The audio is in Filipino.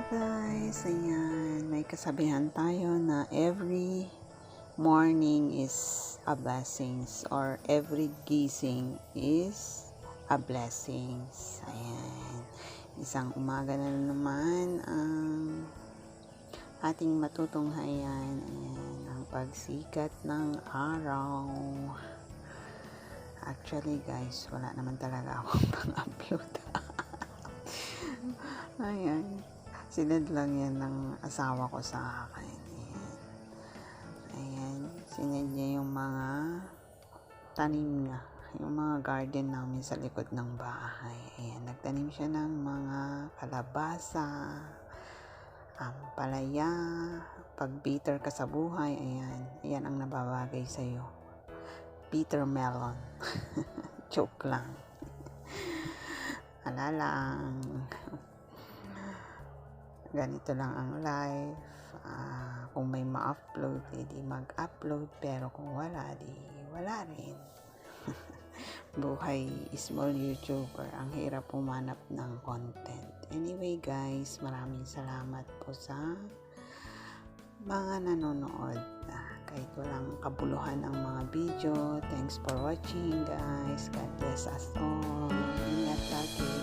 guys, ayan, may kasabihan tayo na every morning is a blessings or every gising is a blessings. Ayan, isang umaga na naman ang ating matutunghayan. Ayan, ang pagsikat ng araw. Actually guys, wala naman talaga akong pang-upload. Ayan, sinend lang yan ng asawa ko sa akin. Ayan, sinend niya yung mga tanim niya, yung mga garden namin sa likod ng bahay. Ayan, nagtanim siya ng mga kalabasa, palaya, pag bitter ka sa buhay, ayan ang nababagay sa'yo. Bitter melon. Joke lang. Ala lang. Ganito lang ang life. Kung may ma-upload, edi mag-upload. Pero kung wala, di wala rin. Buhay small YouTuber. Ang hirap pumanap ng content. Anyway guys, maraming salamat po sa mga nanonood. Kahit walang kabuluhan ang mga video. Thanks for watching guys. God bless us all. Ingat lagi.